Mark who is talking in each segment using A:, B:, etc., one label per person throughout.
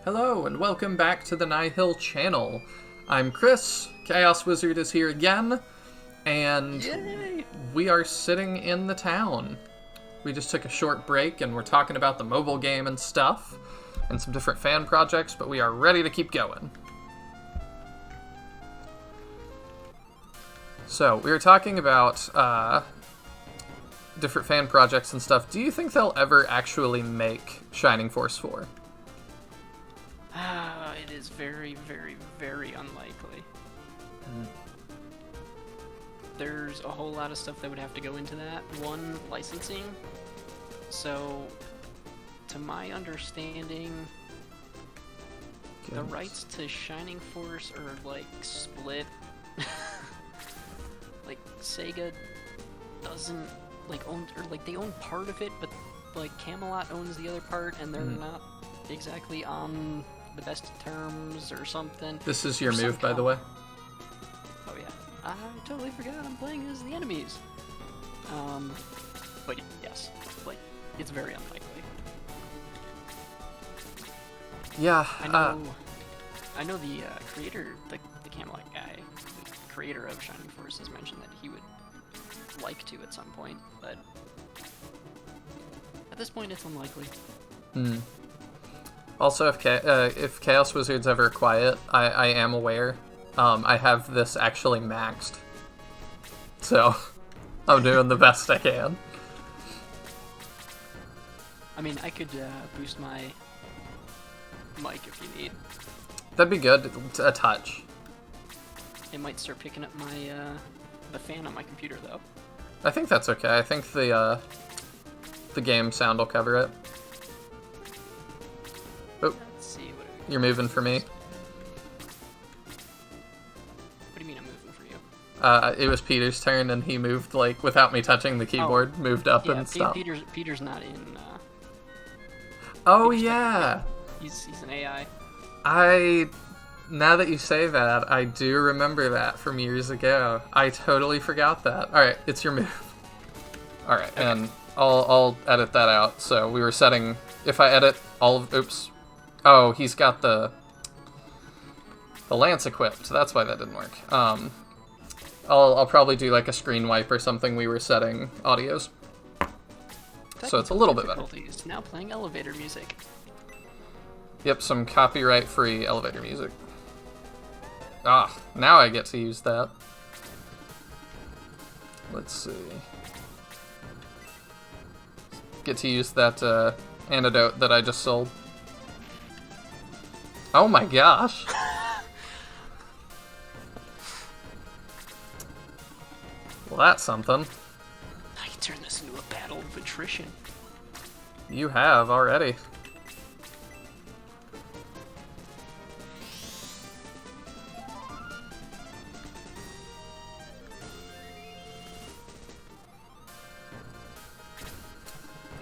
A: Hello, and welcome back to the Nihil channel. I'm Chris, Chaos Wizard is here again, and
B: Yay!
A: we are sitting in the town. We just took a short break, and we're talking about the mobile game and stuff, and some different fan projects, but we are ready to keep going. So, we were talking about different fan projects and stuff. Do you think they'll ever actually make Shining Force 4?
B: It is very, very, very unlikely. There's a whole lot of stuff that would have to go into that. One, licensing. So, to my understanding, the rights to Shining Force are, like, split. Like, Sega doesn't, like, own, or, like, they own part of it, but, like, Camelot owns the other part, and they're not exactly on the best terms or something.
A: This is your move, by the way.
B: Oh yeah, I totally forgot I'm playing as the enemies. But yes, like, it's very unlikely.
A: Yeah,
B: I know the creator, the Camelot guy, the creator of Shining Force has mentioned that he would like to at some point, but at this point it's unlikely.
A: Also, if Chaos Wizard's ever quiet, I am aware. I have this actually maxed. So, I'm doing the best I can.
B: I mean, I could boost my mic if you need.
A: That'd be good. A touch.
B: It might start picking up my the fan on my computer though.
A: I think that's okay. I think the game sound will cover it. Oh,
B: Let's see what
A: you're moving for me.
B: What do you mean I'm moving for you?
A: It was Peter's turn, and he moved, like, without me touching the keyboard, moved up
B: Yeah,
A: and stopped.
B: Peter's not in.
A: Oh,
B: Peter's
A: yeah!
B: He's an AI.
A: Now that you say that, I do remember that from years ago. I totally forgot that. Alright, it's your move. Alright,
B: Okay.
A: and I'll edit that out. So we were setting, if I edit all of, oops. Oh, he's got the lance equipped. That's why that didn't work. I'll probably do like a screen wipe or something. We were setting audios. So it's a little bit better.
B: Difficulties. Now playing elevator music.
A: Yep, some copyright-free elevator music. Ah, now I get to use that. Let's see. Get to use that antidote that I just sold. Oh my gosh! Well, that's something.
B: I can turn this into a battle of attrition.
A: You have already.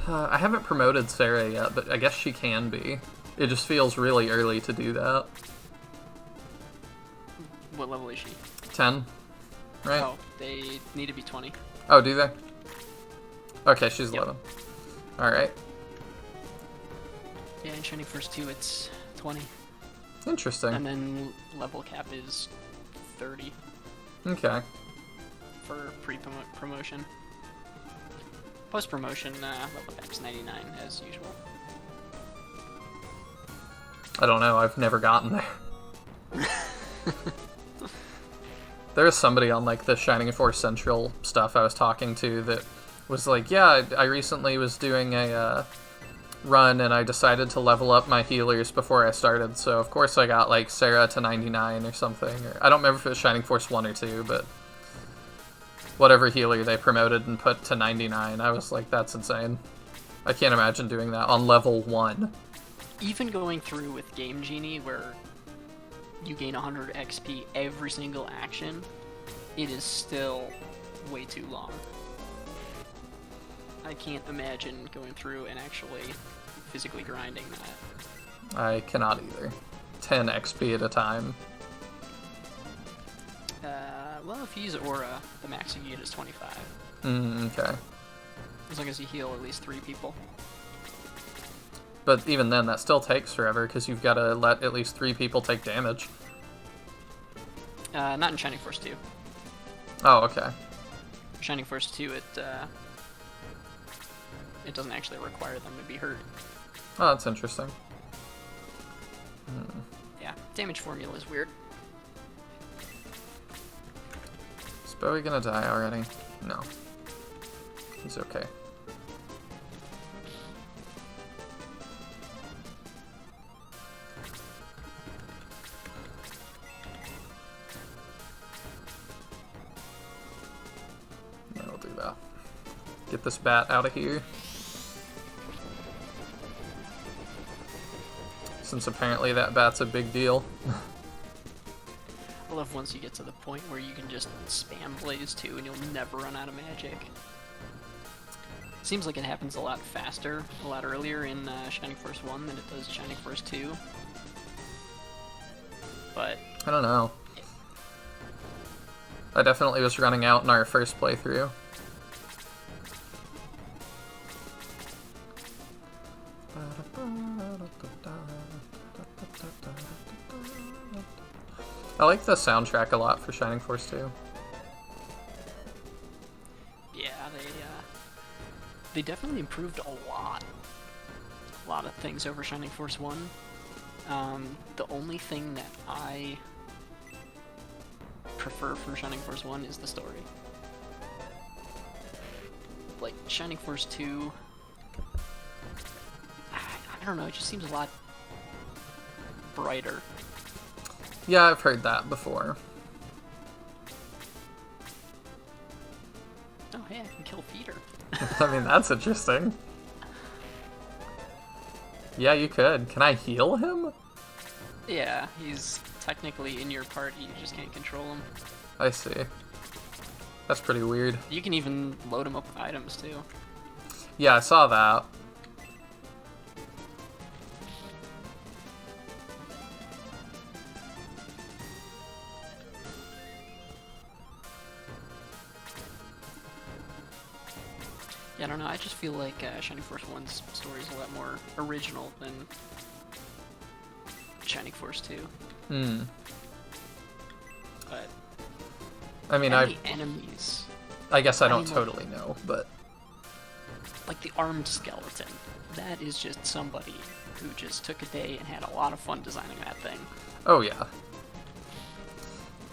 A: I haven't promoted Sarah yet, but I guess she can be. It just feels really early to do that.
B: What level is she?
A: 10, right?
B: Oh, they need to be 20.
A: Oh, do they? Okay, she's
B: Yep.
A: 11. Alright.
B: Yeah, in Shining Force 2 it's 20.
A: Interesting.
B: And then level cap is 30
A: Okay.
B: for pre-promotion. Post-promotion, level cap's 99 as usual.
A: I don't know, I've never gotten there. There was somebody on, like, the Shining Force Central stuff I was talking to that was like, yeah, I recently was doing a run and I decided to level up my healers before I started, so of course I got, like, Sarah to 99 or something. Or I don't remember if it was Shining Force 1 or 2, but whatever healer they promoted and put to 99, I was like, that's insane. I can't imagine doing that on level 1.
B: Even going through with Game Genie, where you gain 100 XP every single action, it is still way too long. I can't imagine going through and actually physically grinding that.
A: I cannot either. 10 XP at a time.
B: Well, if you use Aura, the max you get is 25.
A: Okay.
B: As long as you heal at least 3 people.
A: But even then, that still takes forever, because you've got to let at least 3 people take damage.
B: Not in Shining Force 2.
A: Oh, okay.
B: Shining Force 2, it doesn't actually require them to be hurt.
A: Oh, that's interesting.
B: Yeah, damage formula is weird.
A: Is Bowie gonna die already? No. He's okay. I'll do that. Get this bat out of here. Since apparently that bat's a big deal.
B: I love once you get to the point where you can just spam Blaze 2 and you'll never run out of magic. Seems like it happens a lot faster, a lot earlier in Shining Force 1 than it does Shining Force 2. But
A: I don't know. I definitely was running out in our first playthrough. I like the soundtrack a lot for Shining Force 2.
B: yeah, they definitely improved a lot of things over Shining Force 1. The only thing that I prefer from Shining Force 1 is the story. Like, Shining Force 2, I don't know, it just seems a lot brighter.
A: Yeah, I've heard that before.
B: Oh, hey, I can kill Feeder.
A: I mean, that's interesting. Yeah, you could. Can I heal him?
B: Yeah, he's technically in your party, you just can't control him.
A: I see. That's pretty weird.
B: You can even load him up with items, too.
A: Yeah, I saw that.
B: Yeah, I don't know, I just feel like Shining Force 1's story is a lot more original than Shining Force 2.
A: Hmm.
B: But
A: I mean,
B: the enemies,
A: I guess I don't
B: mean,
A: totally know, but
B: like the armed skeleton, that is just somebody who just took a day and had a lot of fun designing that thing.
A: oh yeah.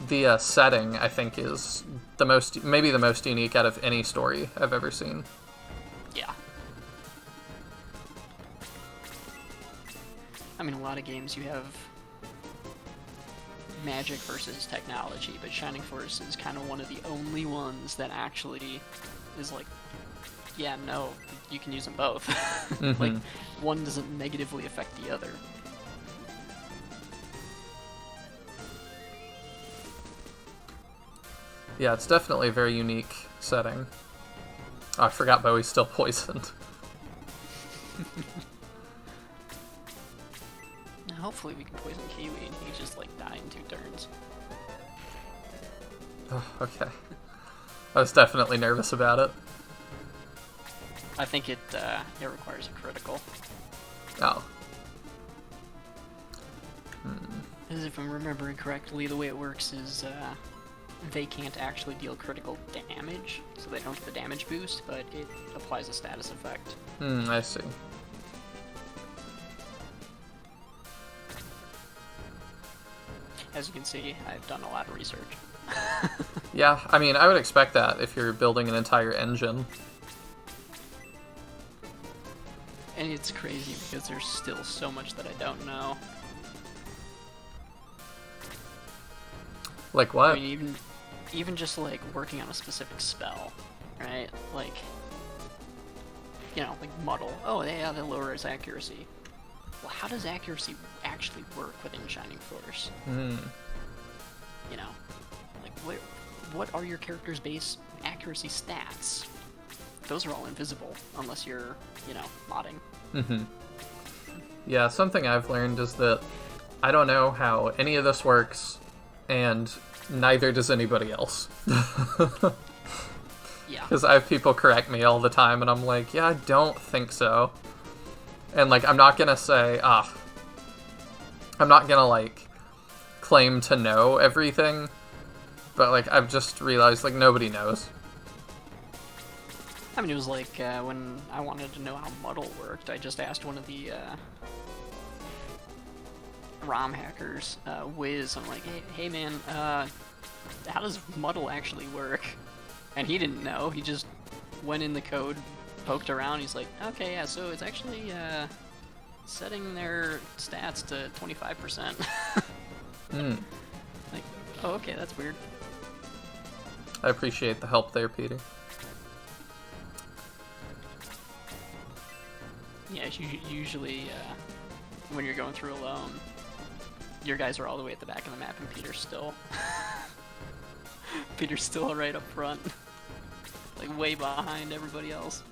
A: The setting, I think, is the most, maybe the most unique out of any story I've ever seen.
B: Yeah. I mean, a lot of games you have magic versus technology, but Shining Force is kind of one of the only ones that actually is like, yeah, no, you can use them both. Like, one doesn't negatively affect the other.
A: Yeah, it's definitely a very unique setting. Oh, I forgot Bowie's still poisoned.
B: Now, hopefully we can poison Kiwi and he can just, like, die in 2 turns.
A: Oh, okay. I was definitely nervous about it.
B: I think it requires a critical.
A: Oh.
B: As if I'm remembering correctly, the way it works is, they can't actually deal critical damage, so they don't get the damage boost, but it applies a status effect.
A: I see.
B: As you can see, I've done a lot of research.
A: Yeah, I mean, I would expect that if you're building an entire engine.
B: And it's crazy because there's still so much that I don't know.
A: Like what?
B: I mean, even just like working on a specific spell, right? Like, you know, like muddle. Oh, yeah, that lowers accuracy. Well, how does accuracy actually work within Shining Force? You know, like what are your character's base accuracy stats? Those are all invisible unless you're, you know, modding.
A: Yeah, something I've learned is that I don't know how any of this works, and neither does anybody else.
B: Yeah.
A: Because I have people correct me all the time, and I'm like, yeah, I don't think so. And, like, I'm not gonna say, I'm not gonna, like, claim to know everything, but, like, I've just realized, like, nobody knows.
B: I mean, it was like when I wanted to know how Muddle worked, I just asked one of the ROM hackers, Wiz. I'm like, hey man, how does Muddle actually work? And he didn't know. He just went in the code, poked around. He's like, okay, yeah, so it's actually setting their stats to 25%. Like, oh, okay, that's weird.
A: I appreciate the help there, Peter.
B: Yeah, usually when you're going through alone, your guys are all the way at the back of the map, and Peter's still right up front, like way behind everybody else.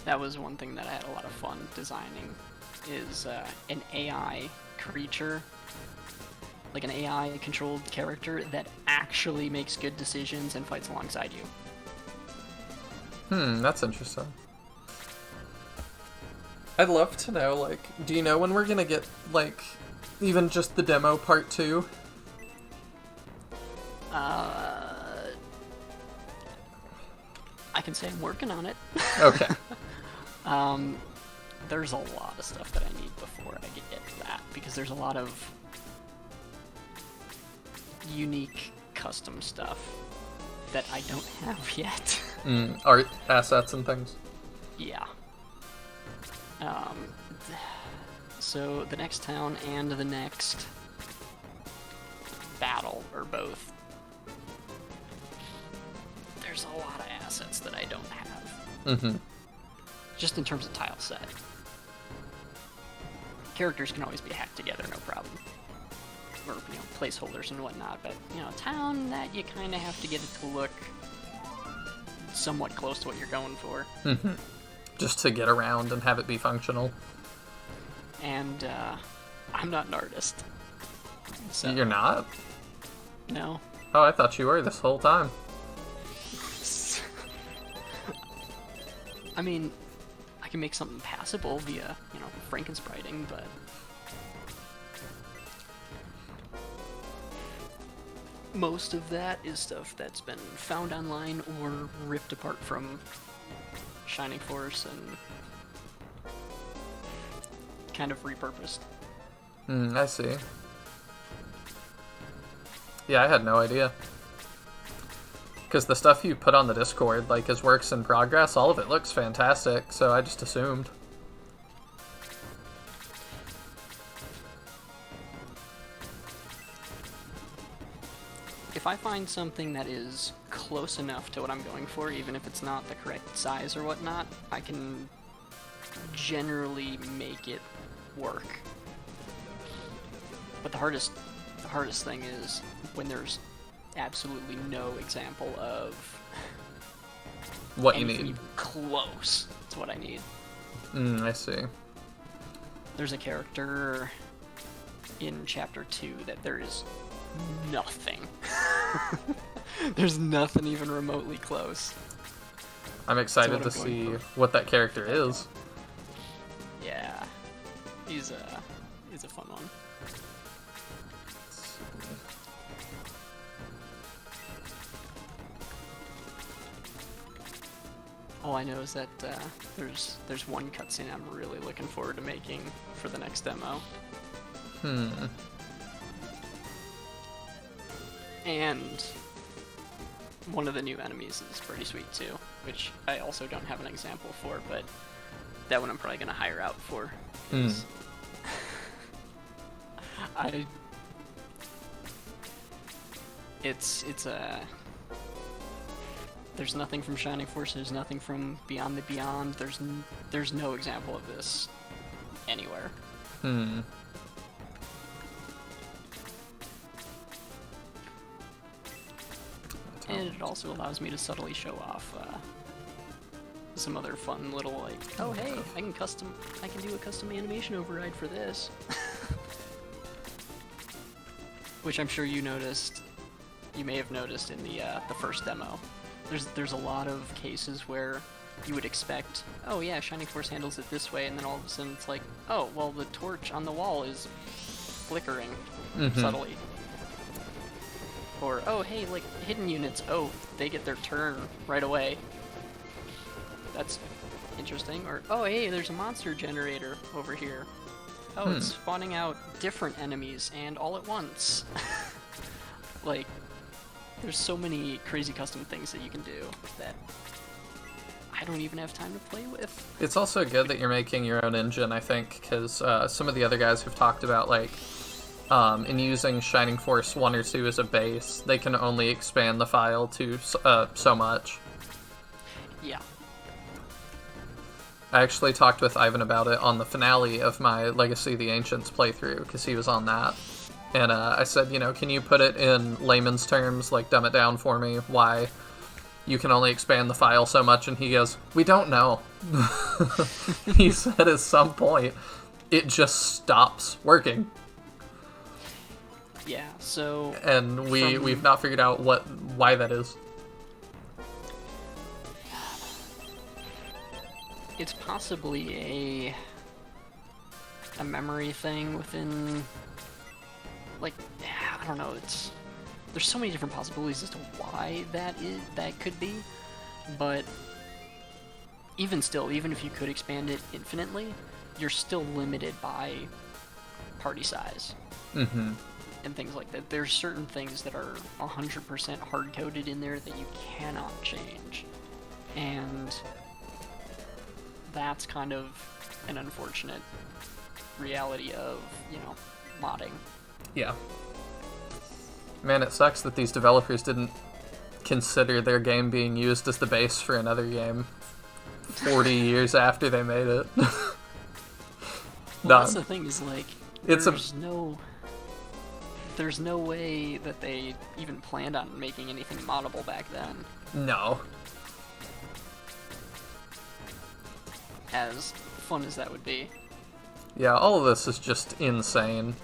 B: That was one thing that I had a lot of fun designing, is an AI creature, like an AI-controlled character that actually makes good decisions and fights alongside you.
A: That's interesting. I'd love to know, like, do you know when we're gonna get, like, even just the demo part 2?
B: I can say I'm working on it.
A: Okay.
B: There's a lot of stuff that I need before I get to that, because there's a lot of unique custom stuff that I don't have yet.
A: Art assets and things.
B: Yeah. So the next town and the next battle, or both, there's a lot of assets that I don't have. Just in terms of tile set. Characters can always be hacked together, no problem. Or, placeholders and whatnot, but, town, that you kind of have to get it to look somewhat close to what you're going for.
A: Just to get around and have it be functional.
B: And, I'm not an artist. So,
A: You're not?
B: No.
A: Oh, I thought you were this whole time.
B: I mean, I can make something passable via, Frankenspriting, but most of that is stuff that's been found online or ripped apart from Shining Force and kind of repurposed.
A: I see. Yeah, I had no idea. Because the stuff you put on the Discord, like, as works in progress, all of it looks fantastic, so I just assumed.
B: If I find something that is close enough to what I'm going for, even if it's not the correct size or whatnot, I can generally make it work. But the hardest thing is when there's absolutely no example of
A: What you
B: anything
A: need.
B: even close to what I need.
A: I see.
B: There's a character in Chapter 2 that there is nothing. There's nothing even remotely close.
A: I'm excited to
B: what I'm
A: see
B: going
A: what that character is.
B: Yeah, he's a fun one. All I know is that there's one cutscene I'm really looking forward to making for the next demo. And one of the new enemies is pretty sweet too, which I also don't have an example for, but that one I'm probably gonna hire out for. It's a. There's nothing from Shining Force. There's nothing from Beyond the Beyond. There's no example of this anywhere.
A: Hmm.
B: And it also allows me to subtly show off some other fun little, like, oh hey, I can do a custom animation override for this. Which I'm sure you may have noticed in the first demo. there's a lot of cases where you would expect, oh yeah, Shining Force handles it this way, and then all of a sudden it's like, oh, well, the torch on the wall is flickering subtly. Or, oh, hey, like, hidden units, oh, they get their turn right away. That's interesting. Or, oh, hey, there's a monster generator over here. Oh, it's spawning out different enemies, and all at once. Like, there's so many crazy custom things that you can do that I don't even have time to play with.
A: It's also good that you're making your own engine, I think, because some of the other guys have talked about, like, in using Shining Force 1 or 2 as a base, they can only expand the file to so much.
B: Yeah.
A: I actually talked with Ivan about it on the finale of my Legacy of the Ancients playthrough, because he was on that. And I said, you know, can you put it in layman's terms, like dumb it down for me, why you can only expand the file so much? And he goes, we don't know. He said at some point, it just stops working.
B: Yeah, so...
A: And we've not figured out why that is.
B: It's possibly a memory thing within, like, I don't know, there's so many different possibilities as to why that could be, but even still, even if you could expand it infinitely, you're still limited by party size. And things like that. There's certain things that are 100% hard-coded in there that you cannot change. And that's kind of an unfortunate reality of, you know, modding.
A: Yeah. Man, it sucks that these developers didn't consider their game being used as the base for another game 40 years after they made it.
B: Well, that's the thing, is like, there's no way that they even planned on making anything moddable back then.
A: No.
B: As fun as that would be.
A: Yeah, all of this is just insane.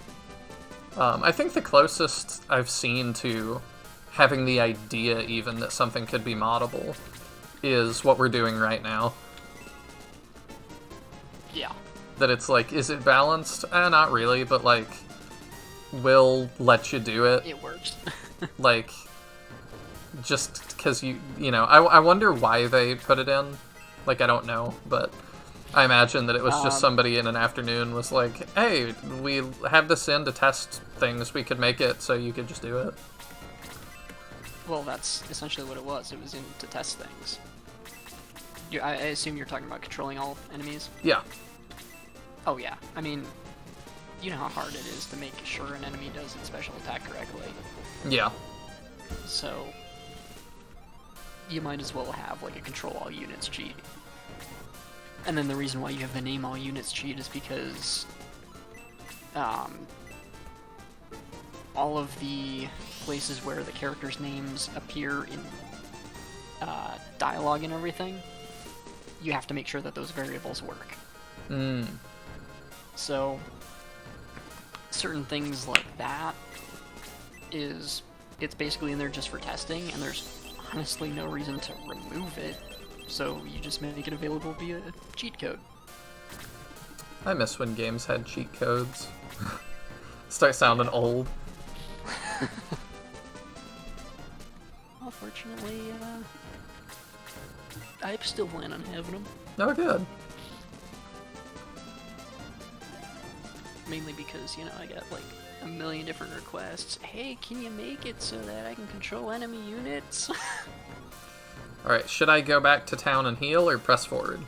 A: I think the closest I've seen to having the idea even that something could be moddable is what we're doing right now.
B: Yeah.
A: That it's like, is it balanced? Not really, but like, we'll let you do it.
B: It works.
A: Like, just because you know, I wonder why they put it in. Like, I don't know, but I imagine that it was just somebody in an afternoon was like, hey, we have this in to test things, we could make it so you could just do it.
B: Well, that's essentially what it was. It was in to test things. I assume you're talking about controlling all enemies?
A: Yeah.
B: Oh yeah. I mean, you know how hard it is to make sure an enemy does its special attack correctly.
A: Yeah.
B: So, you might as well have like a control all units cheat. And then the reason why you have the name all units cheat is because all of the places where the characters' names appear in dialogue and everything, you have to make sure that those variables work. So, certain things like that it's basically in there just for testing, and there's honestly no reason to remove it. So you just make it available via cheat code.
A: I miss when games had cheat codes. Start sounding old.
B: Unfortunately, I still plan on having them.
A: Oh, good.
B: Mainly because, you know, I got like a million different requests. Hey, can you make it so that I can control enemy units?
A: Alright, should I go back to town and heal or press forward?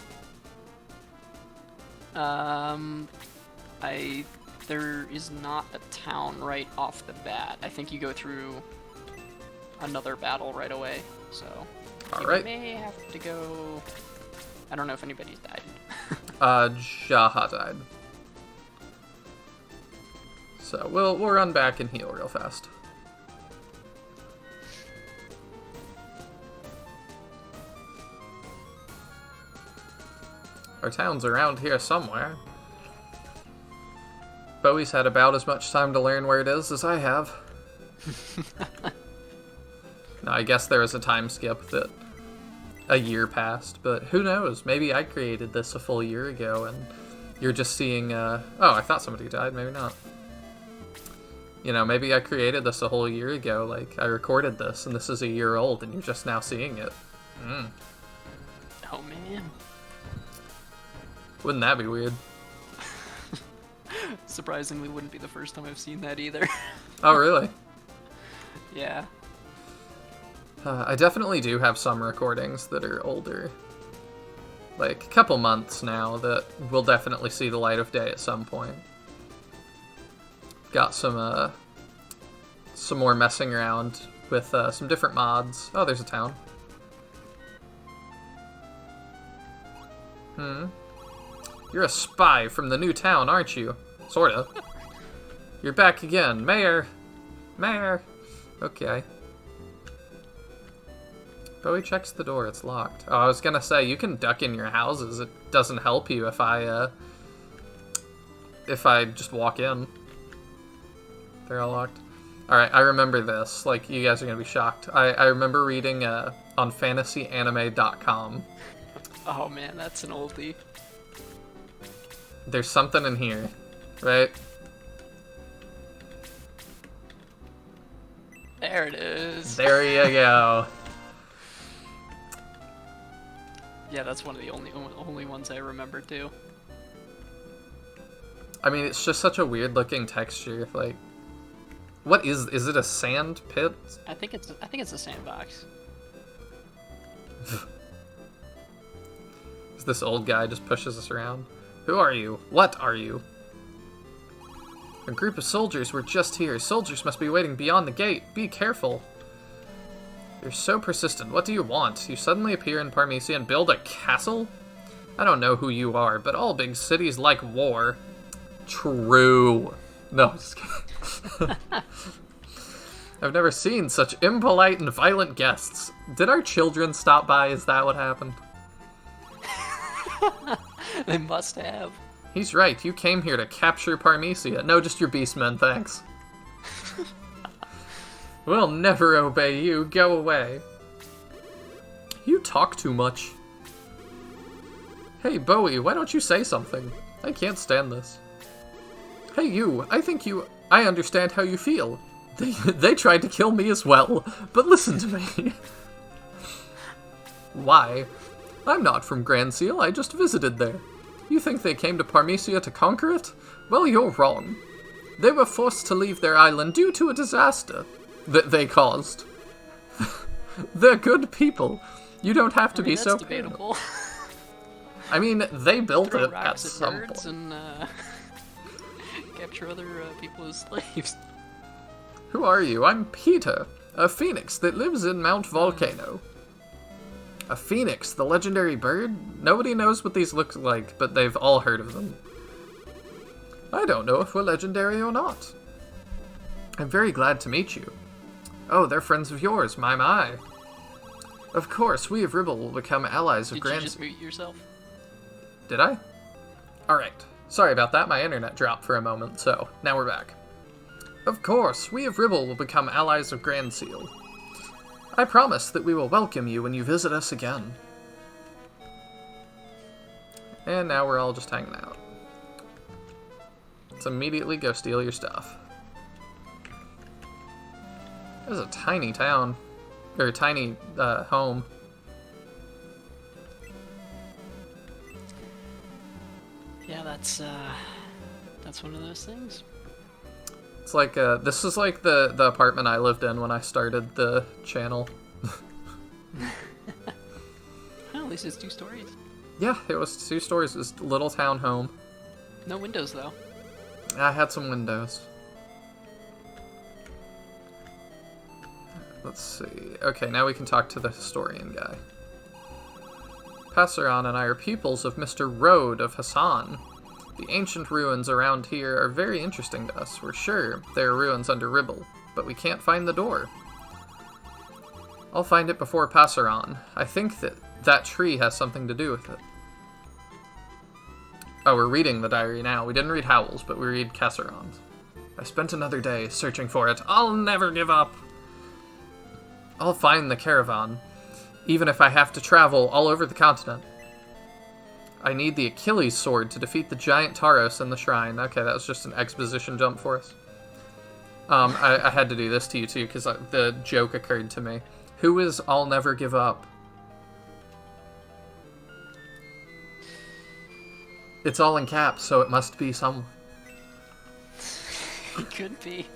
B: There is not a town right off the bat. I think you go through another battle right away, so you may have to go... I don't know if anybody's died.
A: Jaha died. So we'll run back and heal real fast. Our town's around here somewhere. Bowie's had about as much time to learn where it is as I have. No, I guess there is a time skip that a year passed, but who knows? Maybe I created this a full year ago, and you're just seeing, oh, I thought somebody died, maybe not. You know, maybe I created this a whole year ago, like, I recorded this, and this is a year old, and you're just now seeing it.
B: Oh, man.
A: Wouldn't that be weird?
B: Surprisingly, wouldn't be the first time I've seen that either.
A: Oh, really?
B: Yeah.
A: I definitely do have some recordings that are older. Like, a couple months now that will definitely see the light of day at some point. Got some more messing around with some different mods. Oh, there's a town. You're a spy from the new town, aren't you? Sorta. You're back again. Mayor! Mayor! Okay. Bowie checks the door. It's locked. Oh, I was gonna say, you can duck in your houses. It doesn't help you if I just walk in. They're all locked. Alright, I remember this. Like, you guys are gonna be shocked. I remember reading on fantasyanime.com.
B: Oh man, that's an oldie.
A: There's something in here, right?
B: There it is.
A: There you go.
B: Yeah, that's one of the only ones I remember too.
A: I mean, it's just such a weird looking texture. Like, what is it? A sand pit?
B: I think it's a sandbox.
A: This old guy just pushes us around. Who are you? What are you? A group of soldiers were just here. Soldiers must be waiting beyond the gate. Be careful. You're so persistent. What do you want? You suddenly appear in Parmesia and build a castle? I don't know who you are, but all big cities like war. True. No, just kidding. I've never seen such impolite and violent guests. Did our children stop by? Is that what happened?
B: They must have.
A: He's right. You came here to capture Parmesia. No, just your beastmen, thanks. We'll never obey you. Go away. You talk too much. Hey, Bowie, why don't you say something? I can't stand this. Hey, you. I understand how you feel. They tried to kill me as well, but listen to me. Why? I'm not from Grand Seal, I just visited there. You think they came to Parmesia to conquer it? Well, you're wrong. They were forced to leave their island due to a disaster that they caused. They're good people. You don't have to be so...
B: That's debatable.
A: I mean, they built
B: Throw
A: it at
B: rocks
A: some
B: birds
A: point.
B: and capture other people as slaves.
A: Who are you? I'm Peter, a phoenix that lives in Mount Volcano. A phoenix, the legendary bird? Nobody knows what these look like, but they've all heard of them. I don't know if we're legendary or not. I'm very glad to meet you. Oh, they're friends of yours, my. Of course, we of Ribble will become allies of Grand...
B: Did you just mute yourself?
A: Did I? Alright. Sorry about that, my internet dropped for a moment, so now we're back. Of course, we of Ribble will become allies of Grand Seal. I promise that we will welcome you when you visit us again. And now we're all just hanging out. Let's immediately go steal your stuff. This is a tiny town. Or a tiny home.
B: Yeah, that's one of those things.
A: It's like, this is like the apartment I lived in when I started the channel.
B: Well, at least it's 2 stories.
A: Yeah, it was 2 stories. It was a little town home.
B: No windows, though.
A: I had some windows. Let's see. Okay, now we can talk to the historian guy. Passeron and I are pupils of Mr. Rode of Hassan. The ancient ruins around here are very interesting to us. We're sure there are ruins under Ribble, but we can't find the door. I'll find it before Passeron. I think that tree has something to do with it. Oh, we're reading the diary now. We didn't read Howell's, but we read Casseron's. I spent another day searching for it. I'll never give up. I'll find the caravan. even if I have to travel all over the continent. I need the Achilles sword to defeat the giant Tauros in the shrine. Okay, that was just an exposition jump for us. I had to do this to you too, because the joke occurred to me. Who is I'll never give up? It's all in caps, so it must be someone.
B: It could be.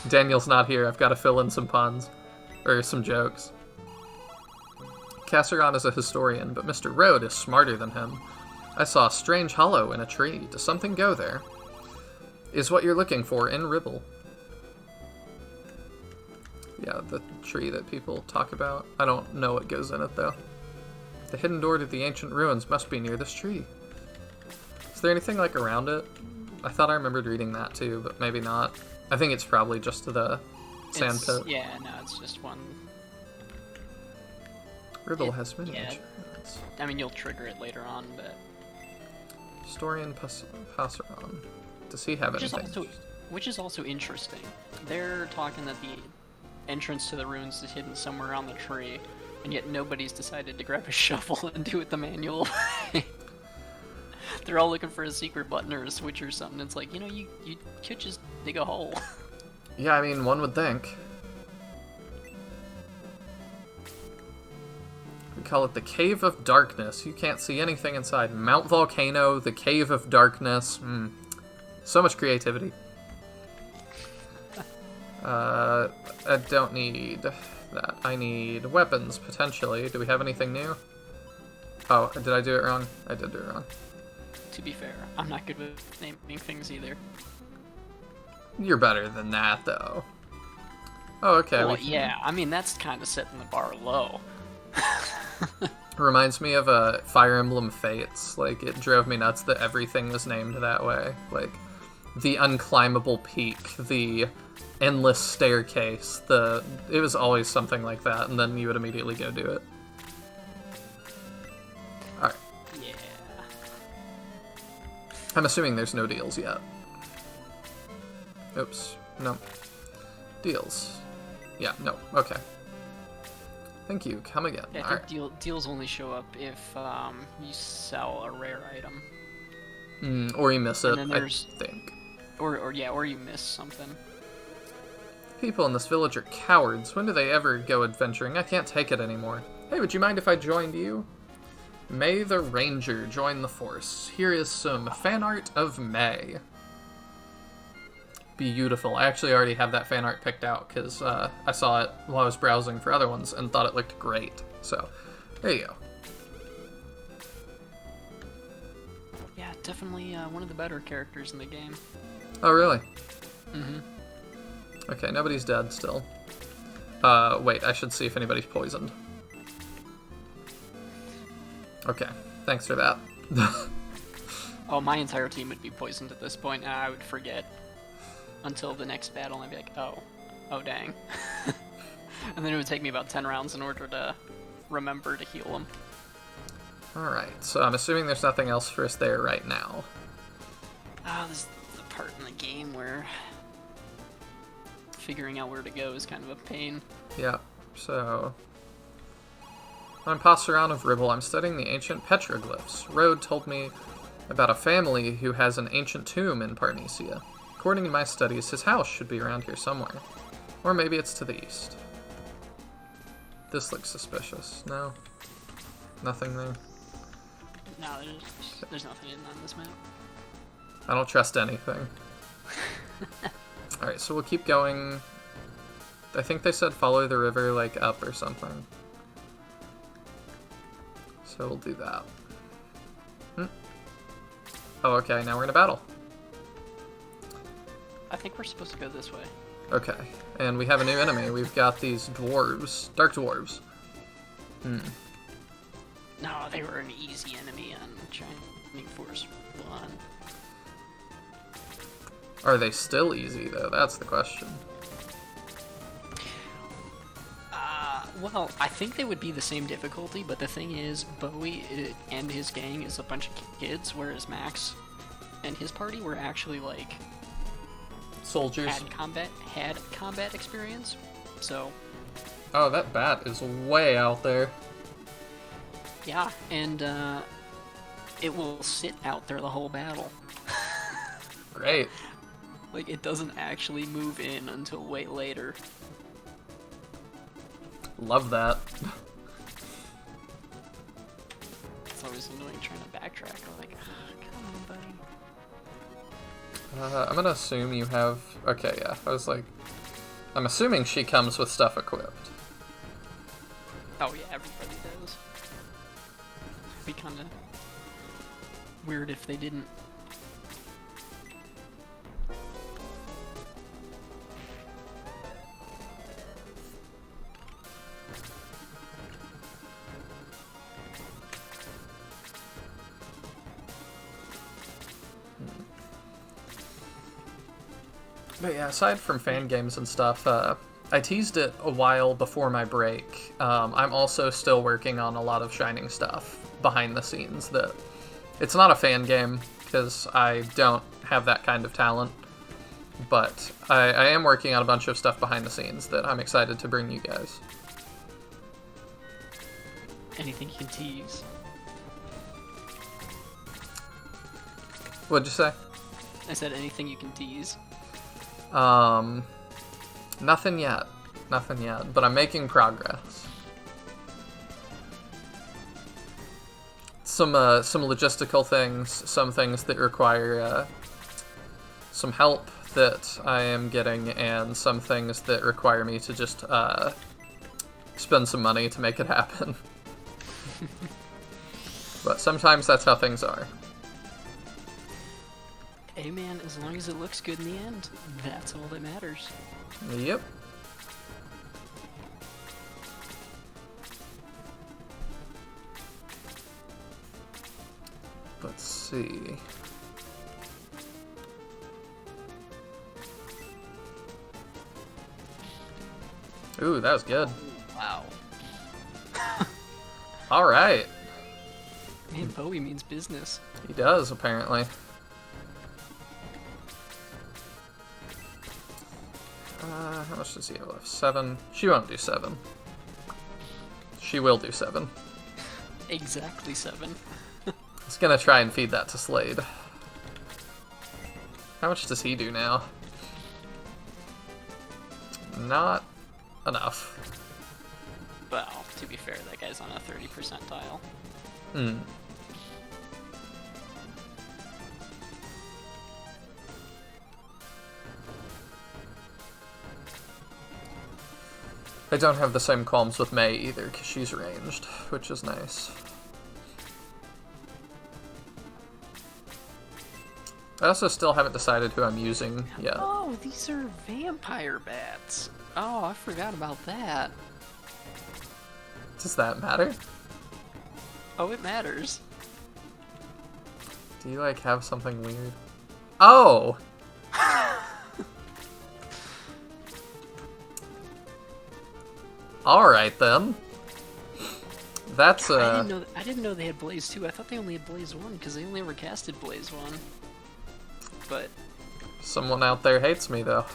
A: Daniel's not here. I've got to fill in some puns. Or some jokes. Kassaron is a historian, but Mr. Road is smarter than him. I saw a strange hollow in a tree. Does something go there? Is what you're looking for in Ribble. Yeah, the tree that people talk about. I don't know what goes in it, though. The hidden door to the ancient ruins must be near this tree. Is there anything, like, around it? I thought I remembered reading that, too, but maybe not. I think it's probably just the sand pit.
B: Yeah, no, it's just one.
A: Ribble has many
B: yeah.
A: achievements.
B: I mean, you'll trigger it later on, but...
A: Historian Passaron. Does he have anything?
B: Which is also interesting. They're talking that the entrance to the ruins is hidden somewhere on the tree, and yet nobody's decided to grab a shovel and do it the manual way. They're all looking for a secret button or a switch or something. It's like, you know, you could just dig a hole.
A: Yeah, I mean, one would think. We call it the Cave of Darkness. You can't see anything inside. Mount Volcano, the Cave of Darkness. So much creativity. I don't need that. I need weapons, potentially. Do we have anything new? Oh, did I do it wrong? I did do it wrong.
B: To be fair, I'm not good with naming things either.
A: You're better than that, though. Oh, okay.
B: Well, yeah, I mean, that's kind of setting the bar low.
A: Reminds me of Fire Emblem Fates. Like, it drove me nuts that everything was named that way. Like, the unclimbable peak, the endless staircase, it was always something like that, and then you would immediately go do it. Alright.
B: Yeah.
A: I'm assuming there's no deals yet. Oops. No. Deals. Yeah, no. Okay. Thank you. Come again.
B: Yeah, I think deals only show up if you sell a rare item.
A: Or you miss it, I think.
B: Or you miss something.
A: People in this village are cowards. When do they ever go adventuring? I can't take it anymore. Hey, would you mind if I joined you? May the Ranger join the force. Here is some fan art of May. Beautiful. I actually already have that fan art picked out because I saw it while I was browsing for other ones and thought it looked great. So, there you go.
B: Yeah, definitely one of the better characters in the game.
A: Oh, really?
B: Mm-hmm.
A: Okay, nobody's dead still. Wait, I should see if anybody's poisoned. Okay, thanks for that.
B: Oh, my entire team would be poisoned at this point, and I would forget. Until the next battle, and I'd be like, oh dang. And then it would take me about 10 rounds in order to remember to heal them.
A: Alright, so I'm assuming there's nothing else for us there right now.
B: This is the part in the game where figuring out where to go is kind of a pain.
A: Yeah, so... I'm Passaron of Ribble. I'm studying the ancient petroglyphs. Rode told me about a family who has an ancient tomb in Parnesia. According to my studies, his house should be around here somewhere. Or maybe it's to the east. This looks suspicious. No? Nothing there?
B: No, there's nothing hidden on this map.
A: I don't trust anything. Alright, so we'll keep going. I think they said follow the river, like, up or something. So we'll do that. Oh, okay, now we're in a battle.
B: I think we're supposed to go this way.
A: Okay, and we have a new enemy. We've got these dwarves. Dark dwarves.
B: No, they were an easy enemy on Shining Force 1.
A: Are they still easy, though? That's the question.
B: Well, I think they would be the same difficulty, but the thing is, Bowie and his gang is a bunch of kids, whereas Max and his party were actually, like...
A: Soldiers.
B: Had combat experience, so
A: Oh, that bat is way out there.
B: Yeah, and it will sit out there the whole battle.
A: Great.
B: Like, it doesn't actually move in until way later.
A: Love that.
B: It's always annoying trying to backtrack. I'm like, come on, buddy.
A: I'm gonna assume you have... Okay, yeah. I was like... I'm assuming she comes with stuff equipped.
B: Oh yeah, everybody does. It'd be kinda weird if they didn't.
A: But yeah, aside from fan games and stuff, I teased it a while before my break. I'm also still working on a lot of Shining stuff behind the scenes. That it's not a fan game because I don't have that kind of talent, but I am working on a bunch of stuff behind the scenes that I'm excited to bring you guys.
B: Anything you can tease.
A: What'd you say?
B: I said anything you can tease.
A: Nothing yet. Nothing yet, but I'm making progress. Some logistical things, some things that require, some help that I am getting, and some things that require me to just, spend some money to make it happen. But sometimes that's how things are.
B: Hey man, as long as it looks good in the end, that's all that matters.
A: Yep. Let's see. Ooh, that was good.
B: Wow.
A: All right.
B: Man, Bowie means business.
A: He does, apparently. How much does he have left? 7? She won't do 7. She will do 7.
B: Exactly 7.
A: He's gonna try and feed that to Slade. How much does he do now? Not enough.
B: Well, to be fair, that guy's on a 30 percentile.
A: Hmm. I don't have the same qualms with May either, because she's ranged, which is nice. I also still haven't decided who I'm using yet.
B: Oh, these are vampire bats. Oh, I forgot about that.
A: Does that matter?
B: Oh, it matters.
A: Do you, like, have something weird? Oh! Alright, then. That's,
B: I didn't know they had Blaze 2. I thought they only had Blaze 1, because they only ever casted Blaze 1. But...
A: someone out there hates me, though.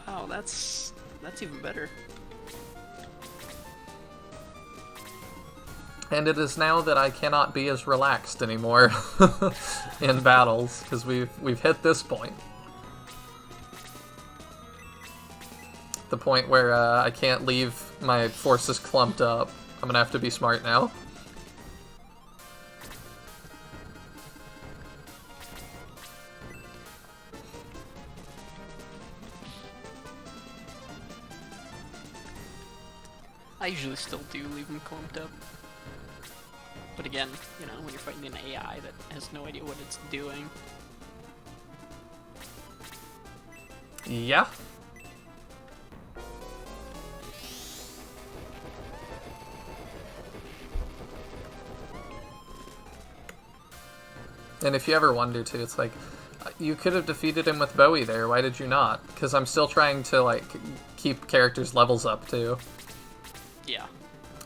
B: Oh, that's even better.
A: And it is now that I cannot be as relaxed anymore in battles, because we've hit this point. The point where I can't leave my forces clumped up. I'm gonna have to be smart now.
B: I usually still do leave them clumped up. But again, you know, when you're fighting an AI that has no idea what it's doing.
A: Yeah. And if you ever wonder too, it's like, you could have defeated him with Bowie there, why did you not? Because I'm still trying to, like, keep characters' levels up too.
B: Yeah.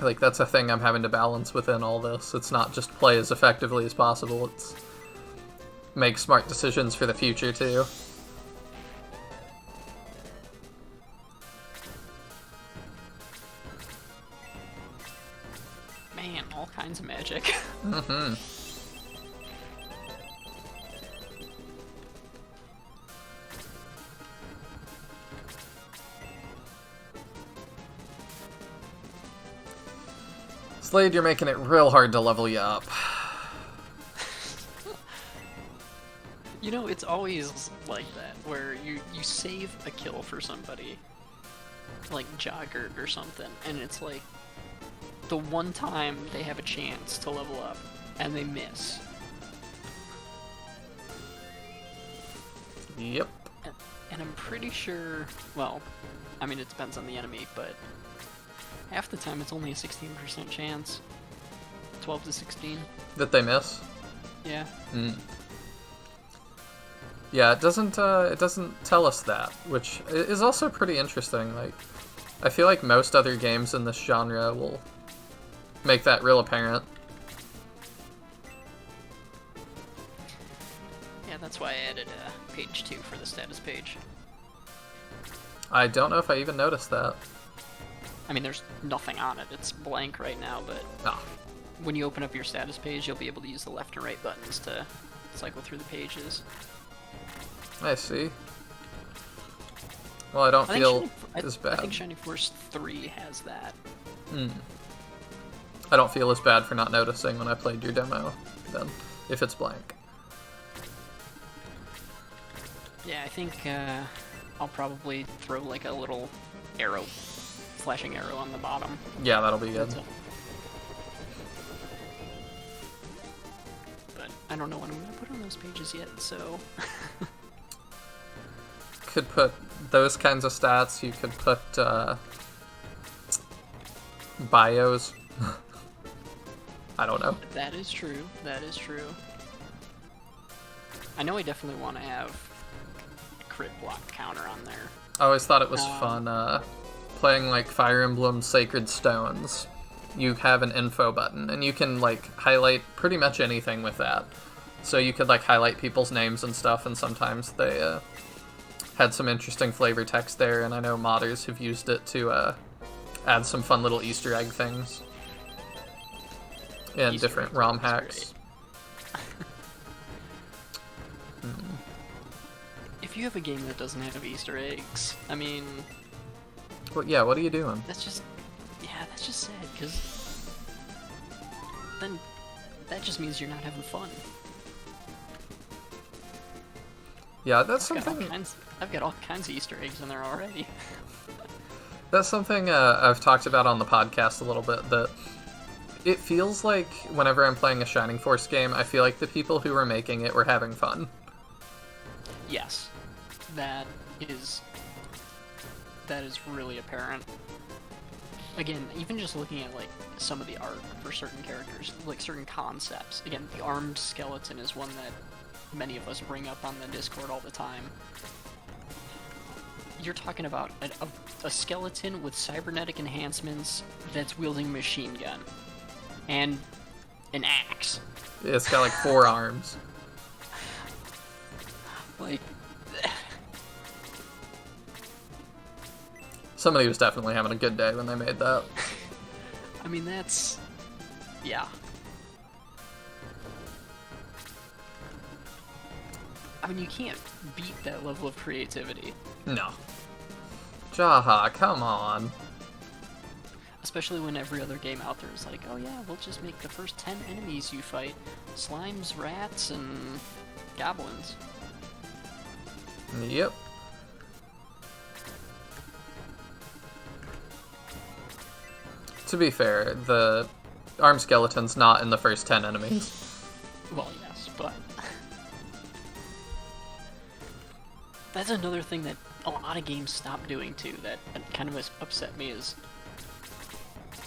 A: Like, that's a thing I'm having to balance within all this. It's not just play as effectively as possible, it's make smart decisions for the future too.
B: magic.
A: Mm-hmm. Slade, you're making it real hard to level you up.
B: You know, it's always like that, where you save a kill for somebody, like Jogger or something, and it's like the one time they have a chance to level up, and they miss.
A: Yep.
B: And I'm pretty sure, well, I mean, it depends on the enemy, but half the time it's only a 16% chance. 12 to 16.
A: That they miss?
B: Yeah.
A: Yeah, it doesn't tell us that, which is also pretty interesting. Like, I feel like most other games in this genre will make that real apparent.
B: Yeah, that's why I added page 2 for the status page.
A: I don't know if I even noticed that.
B: I mean, there's nothing on it. It's blank right now, but when you open up your status page, you'll be able to use the left and right buttons to cycle through the pages.
A: I see. Well, I don't feel as bad.
B: I think Shining Force 3 has that.
A: I don't feel as bad for not noticing when I played your demo, then, if it's blank.
B: Yeah, I think I'll probably throw like a little arrow, flashing arrow on the bottom.
A: Yeah, that'll be good.
B: But I don't know what I'm going to put on those pages yet, so...
A: Could put those kinds of stats, you could put bios. I don't know.
B: That is true, that is true. I know I definitely want to have a crit block counter on there.
A: I always thought it was fun playing like Fire Emblem Sacred Stones. You have an info button, and you can like highlight pretty much anything with that. So you could like highlight people's names and stuff, and sometimes they had some interesting flavor text there, and I know modders have used it to add some fun little Easter egg things and different ROM hacks.
B: If you have a game that doesn't have Easter eggs, I mean...
A: Well, yeah, what are you doing?
B: That's just sad, because then that just means you're not having fun.
A: Yeah, that's something...
B: I've got all kinds of Easter eggs in there already.
A: That's something I've talked about on the podcast a little bit, that it feels like whenever I'm playing a Shining Force game, I feel like the people who were making it were having fun.
B: Yes. That is really apparent. Again, even just looking at like some of the art for certain characters, like certain concepts. Again, the armed skeleton is one that many of us bring up on the Discord all the time. You're talking about a skeleton with cybernetic enhancements that's wielding a machine gun and an axe.
A: Yeah, it's got like 4 arms.
B: Like,
A: somebody was definitely having a good day when they made that.
B: I mean, that's... yeah. I mean, you can't beat that level of creativity.
A: No. Jaha, come on.
B: Especially when every other game out there is like, oh yeah, we'll just make the first 10 enemies you fight slimes, rats, and goblins.
A: Yep. To be fair, the armed skeleton's not in the first 10 enemies.
B: Well, yes, but... that's another thing that a lot of games stopped doing, too, that kind of upset me, is...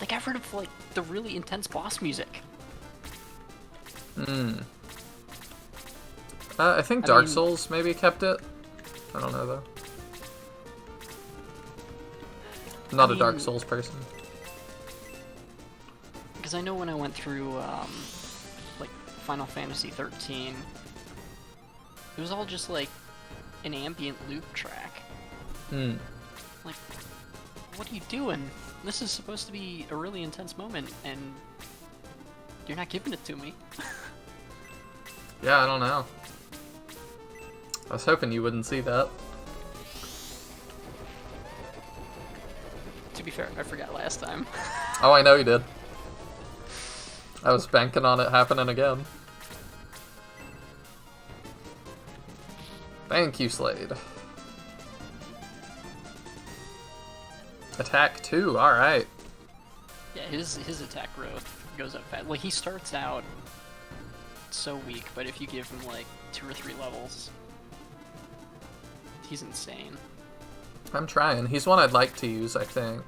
B: they got rid of, like, the really intense boss music.
A: I think Dark Souls maybe kept it. I don't know, though. Not a Dark Souls person.
B: Because I know when I went through, like, Final Fantasy 13, it was all just, like, an ambient loop track. Like, what are you doing? This is supposed to be a really intense moment, and You're not giving it to me.
A: Yeah, I don't know. I was hoping you wouldn't see that.
B: To be fair, I forgot last time.
A: Oh, I know you did. I was banking on it happening again. Thank you, Slade. Attack 2, alright.
B: Yeah, his attack growth goes up fast. Like, he starts out so weak, but if you give him like 2 or 3 levels, he's insane.
A: I'm trying. He's one I'd like to use, I think.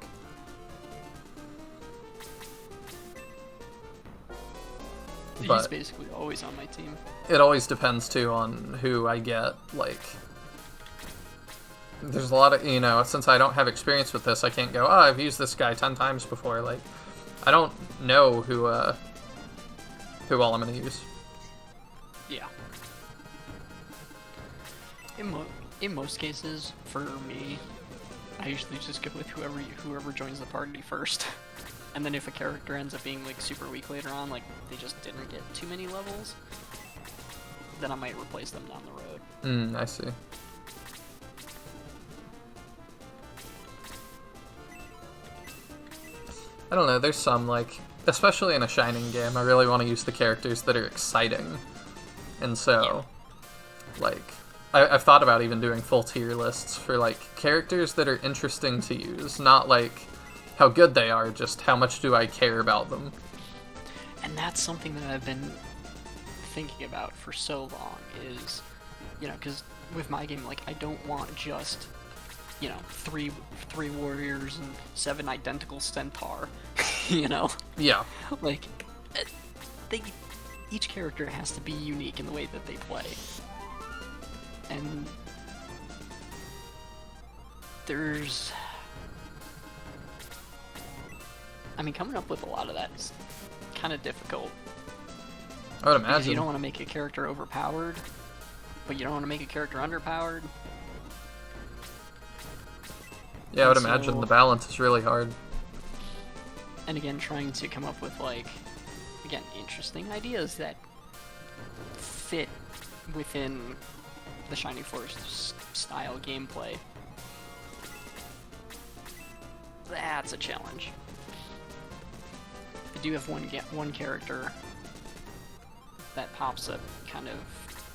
B: He's basically always on my team.
A: It always depends, too, on who I get. Like, there's a lot of, you know, since I don't have experience with this, I can't go, oh, I've used this guy 10 times before. Like, I don't know who all I'm going to use.
B: Yeah. In most cases, for me, I usually just go with whoever joins the party first. And then if a character ends up being like super weak later on, like they just didn't get too many levels, then I might replace them down the road.
A: I see. I don't know, there's some, like, especially in a Shining game, I really want to use the characters that are exciting. And so, like, I've thought about even doing full tier lists for, like, characters that are interesting to use, not, like, how good they are, just how much do I care about them.
B: And that's something that I've been thinking about for so long is, you know, because with my game, like, I don't want just, you know, three warriors and 7 identical centaur, you know?
A: Yeah.
B: Like, each character has to be unique in the way that they play. And there's... I mean, coming up with a lot of that is kind of difficult.
A: I would
B: Because
A: imagine.
B: you don't want to make a character overpowered, but you don't want to make a character underpowered.
A: Yeah, I would
B: And
A: imagine
B: so-
A: the balance is really hard.
B: And again, trying to come up with, like, again, interesting ideas that fit within the Shining Force style gameplay. That's a challenge. I do have one character that pops up kind of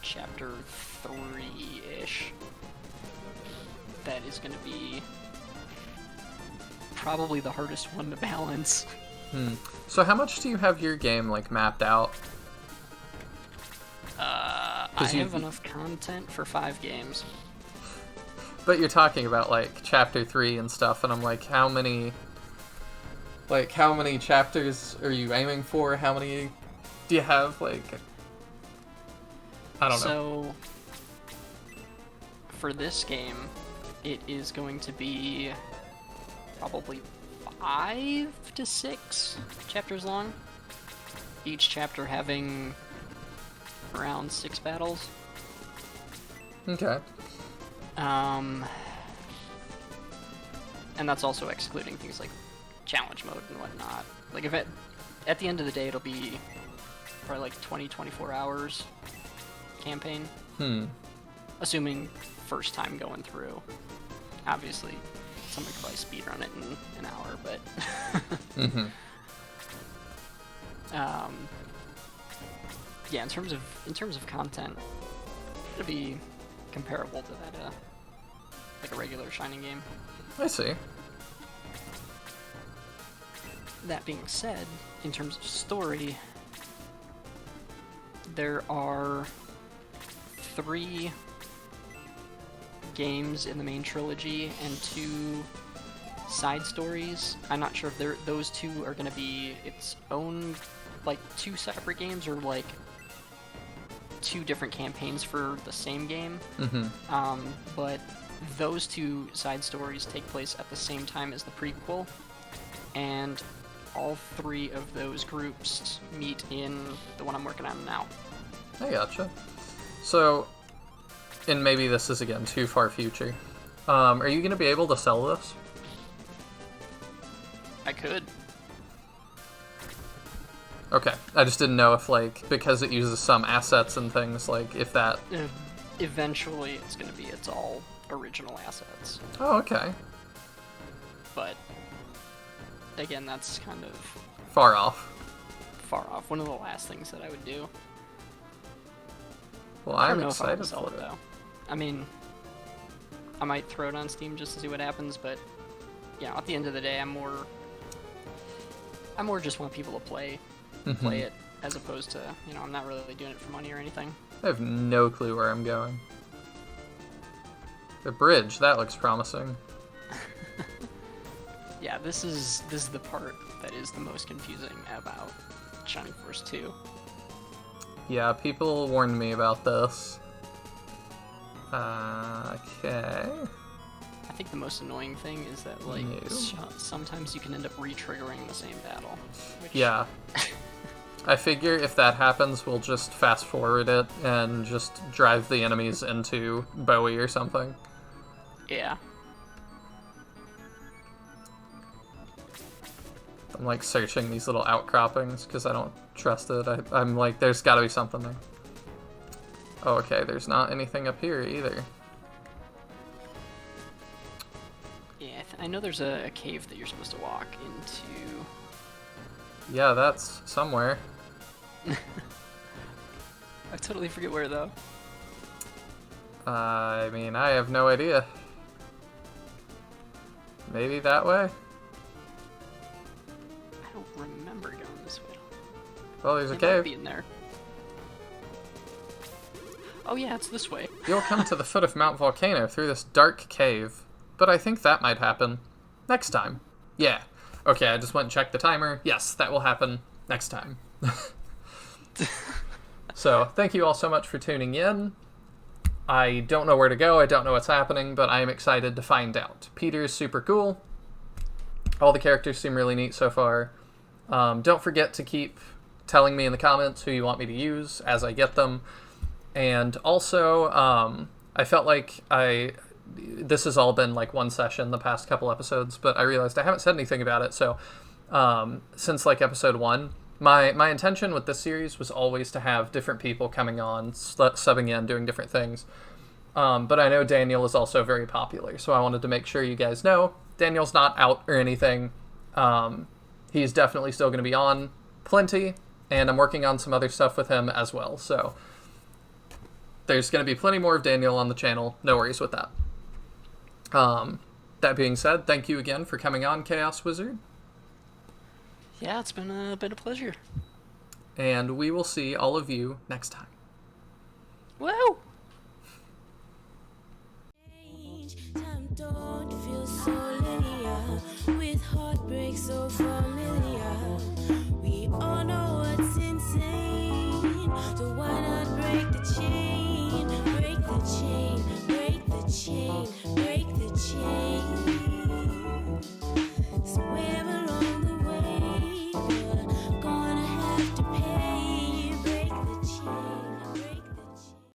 B: chapter 3-ish that is going to be probably the hardest one to balance.
A: So how much do you have your game, like, mapped out?
B: I have enough content for 5 games.
A: But you're talking about, like, chapter 3 and stuff, and I'm like, how many chapters are you aiming for? How many do you have? Like, I don't know.
B: So, for this game, it is going to be probably 5 to 6 chapters long. Each chapter having around 6 battles.
A: Okay.
B: And that's also excluding things like challenge mode and whatnot. Like, if at the end of the day, it'll be probably like 20-24 hours campaign. Assuming first time going through. Obviously, someone could probably speedrun it in an hour, but yeah, in terms of content, it'll be comparable to that like a regular Shining game.
A: I see.
B: That being said, in terms of story, there are 3 games in the main trilogy and 2 side stories. I'm not sure if those 2 are going to be its own, like, 2 separate games or, like, 2 different campaigns for the same game. But those 2 side stories take place at the same time as the prequel, and all 3 of those groups meet in the one I'm working on now.
A: I gotcha. So, and maybe this is, again, too far future. Are you going to be able to sell this?
B: I could.
A: Okay. I just didn't know if, like, because it uses some assets and things, like, if that...
B: Eventually, it's going to be its all original assets.
A: Oh, okay.
B: But, again, that's kind of...
A: Far off.
B: Far off. One of the last things that I would do.
A: Well,
B: I don't
A: I'm
B: know if I
A: excited
B: would sell
A: for
B: it,
A: it.
B: though. I mean, I might throw it on Steam just to see what happens, but, yeah, at the end of the day, I more just want people to play it, as opposed to, you know, I'm not really doing it for money or anything.
A: I have no clue where I'm going. The bridge, that looks promising.
B: Yeah, this is the part that is the most confusing about Shining Force 2.
A: Yeah, people warned me about this. Okay.
B: I think the most annoying thing is that, like,
A: No.
B: sometimes you can end up re-triggering the same battle. Which...
A: Yeah. I figure if that happens, we'll just fast forward it and just drive the enemies into Bowie or something.
B: Yeah.
A: I'm like searching these little outcroppings because I don't trust it. I'm like, there's gotta be something there. Oh, okay, there's not anything up here either.
B: Yeah, I know there's a cave that you're supposed to walk into.
A: Yeah, that's somewhere.
B: I totally forget where, though.
A: I mean, I have no idea. Maybe that way?
B: I don't remember going this way.
A: Well, there's a
B: It might
A: cave.
B: be in there. Oh yeah, it's this way.
A: You'll come to the foot of Mount Volcano through this dark cave. But I think that might happen next time. Yeah. Okay, I just went and checked the timer. Yes, that will happen next time. So, thank you all so much for tuning in. I don't know where to go, I don't know what's happening, but I am excited to find out. Peter's super cool. All the characters seem really neat so far. Don't forget to keep telling me in the comments who you want me to use as I get them. And also, I felt like this has all been like one session the past couple episodes, but I realized I haven't said anything about it. So since like episode 1, my intention with this series was always to have different people coming on, subbing in, doing different things. But I know Daniel is also very popular, so I wanted to make sure you guys know Daniel's not out or anything. He's definitely still going to be on plenty, and I'm working on some other stuff with him as well. So there's going to be plenty more of Daniel on the channel. No worries with that. That being said, thank you again for coming on, Chaos Wizard.
B: Yeah, it's been a pleasure.
A: And we will see all of you next time.
B: Woo!
C: Time don't feel so linear with heartbreak so familiar.